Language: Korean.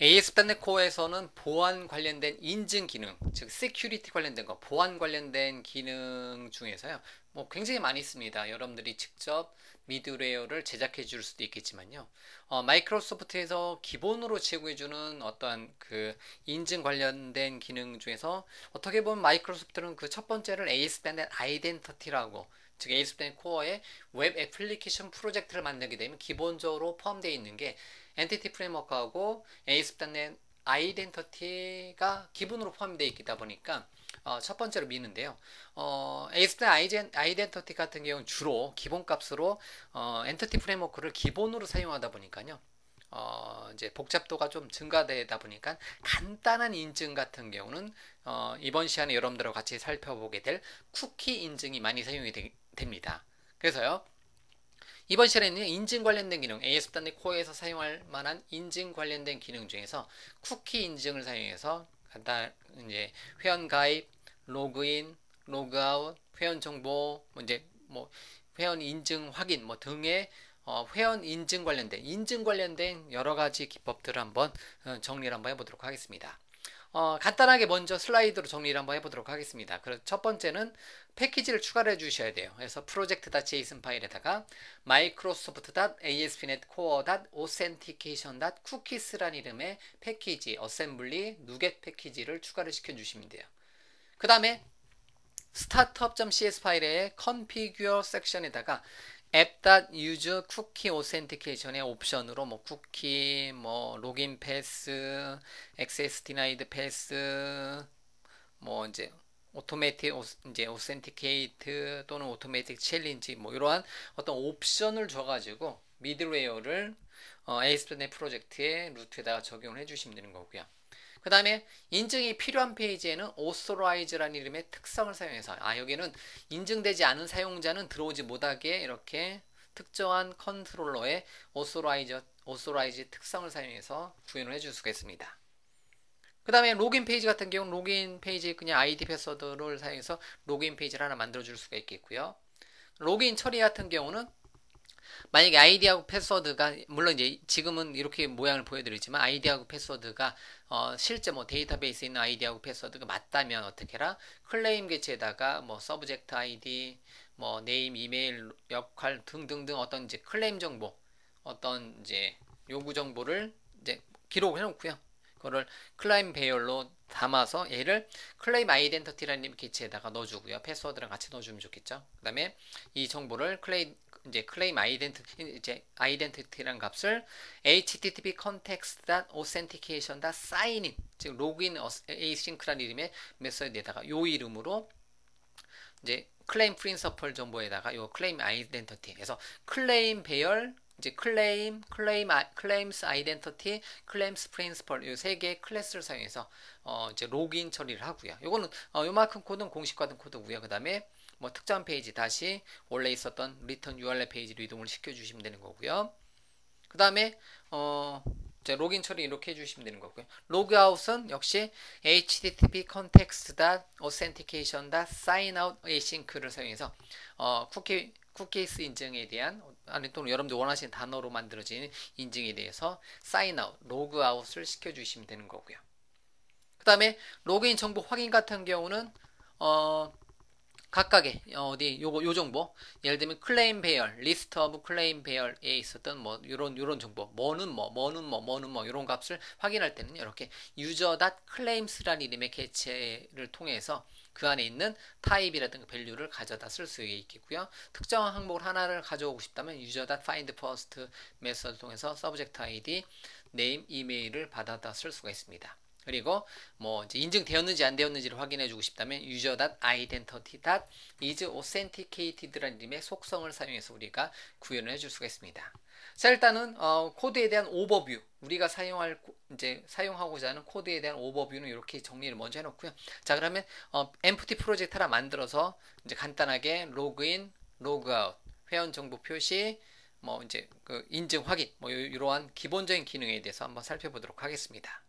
ASP.NET Core에서는 보안 관련된 인증 기능, 즉 세큐리티 관련된 거, 보안 관련된 기능 중에서요. 뭐 굉장히 많이 있습니다. 여러분들이 직접 미드웨어를 제작해 줄 수도 있겠지만요. 마이크로소프트에서 기본으로 제공해주는 어떠한 그 인증 관련된 기능 중에서 어떻게 보면 마이크로소프트는 그 첫 번째를 ASP.NET 아이덴티티라고, 즉 ASP.NET Core의 웹 애플리케이션 프로젝트를 만들게 되면 기본적으로 포함되어 있는 게 엔티티 프레임워크하고 ASP.NET 아이덴티티가 기본으로 포함되어 있다 보니까 첫 번째로 미는데요. ASP.NET 아이덴티티 같은 경우는 주로 기본값으로 엔티티 프레임워크를 기본으로 사용하다 보니까요. 이제 복잡도가 좀 증가되다 보니까 간단한 인증 같은 경우는 이번 시간에 여러분들과 같이 살펴보게 될 쿠키 인증이 많이 사용이 됩니다. 그래서요. 이번 시간에는 인증 관련된 기능, ASP.NET Core에서 사용할 만한 인증 관련된 기능 중에서 쿠키 인증을 사용해서 간단 이제 회원 가입, 로그인, 로그아웃, 회원 정보, 이제 뭐 회원 인증 확인 뭐 등의 회원 인증 관련된 여러 가지 기법들을 한번 정리를 한번 해보도록 하겠습니다. 간단하게 먼저 슬라이드로 정리를 한번 해보도록 하겠습니다. 그래서 첫 번째는 패키지를 추가를 해주셔야 돼요. 그래서 project.json 파일에다가 microsoft.ASP.NET Core.authentication.cookies라는 이름의 패키지, 어셈블리, 누겟 패키지를 추가를 시켜주시면 돼요. 그 다음에 startup.cs 파일의 configure 섹션에다가 app.use cookie authentication의 옵션으로 뭐 쿠키, 뭐 로그인 패스, access denied 패스, 뭐 이제 오토매틱 이제 오센티케이트 또는 오토매틱 챌린지 뭐 이러한 어떤 옵션을 줘가지고 미드웨어를 ASP.NET 프로젝트의 루트에다가 적용을 해주시면 되는 거고요. 그 다음에 인증이 필요한 페이지에는 authorize라는 이름의 특성을 사용해서 여기는 인증되지 않은 사용자는 들어오지 못하게 이렇게 특정한 컨트롤러의 authorize 특성을 사용해서 구현을 해줄 수가 있습니다. 그 다음에 로그인 페이지 같은 경우는 로그인 페이지 그냥 아이디 패스워드를 사용해서 로그인 페이지를 하나 만들어 줄 수가 있겠고요. 로그인 처리 같은 경우는 만약에 아이디하고 패스워드가 물론 이제 지금은 이렇게 모양을 보여드리지만 아이디하고 패스워드가 실제 뭐 데이터베이스에 있는 아이디하고 패스워드가 맞다면 어떻게 해라? 클레임 개체에다가 뭐 서브젝트 아이디, 뭐 네임, 이메일, 역할 등등등 어떤 이제 클레임 정보, 어떤 이제 요구 정보를 이제 기록을 해놓고요. 그거를 클레임 배열로 담아서 얘를 클레임 아이덴티티라는 개체에다가 넣어주고요. 패스워드랑 같이 넣어주면 좋겠죠. 그 다음에 이 정보를 클레임 아이덴티티라는 값을 http context.authentication.signin 즉 로그인 asynch라는 이름의 메서드에다가 요 이름으로 이제 클레임 프린서플 정보에다가 요 클레임 아이덴티티 그래서 클레임 배열 이제 클레임스 아이덴티티, 클레임스 프린시펄 이 세 개의 클래스를 사용해서 이제 로그인 처리를 하고요. 요거는 요만큼 코드는 공식화된 코드고요. 그다음에 뭐 특정 페이지 다시 원래 있었던 리턴 URL 페이지로 이동을 시켜주시면 되는 거고요. 그 다음에 로그인 처리 이렇게 해주시면 되는 거고요. 로그아웃은 역시 http context.authentication.signout async를 사용해서 쿠키스 인증에 대한 아니 또는 여러분들 원하시는 단어로 만들어진 인증에 대해서 signout, 로그아웃을 시켜주시면 되는 거고요. 그 다음에 로그인 정보 확인 같은 경우는 각각의 요 정보 예를 들면 클레임 배열 리스트 오브 클레임 배열에 있었던 뭐 요런 정보 뭐는 요런 값을 확인할 때는 이렇게 user.claims라는 이름의 개체를 통해서 그 안에 있는 타입이라든가 밸류를 가져다 쓸 수 있겠고요. 특정한 항목을 하나를 가져오고 싶다면 user.findFirst 메서드 통해서 subject id, name, 이메일을 받아다 쓸 수가 있습니다. 그리고 뭐 이제 인증되었는지 안 되었는지를 확인해 주고 싶다면 user.identity.is authenticated라는 이름의 속성을 사용해서 우리가 구현을 해줄 수가 있습니다. 자, 일단은 코드에 대한 오버뷰 우리가 사용하고자 하는 코드에 대한 오버뷰는 이렇게 정리를 먼저 해놓고요. 자, 그러면 empty 프로젝트 하나 만들어서 이제 간단하게 로그인, 로그아웃, 회원 정보 표시, 뭐 이제 그 인증 확인 뭐 이러한 기본적인 기능에 대해서 한번 살펴보도록 하겠습니다.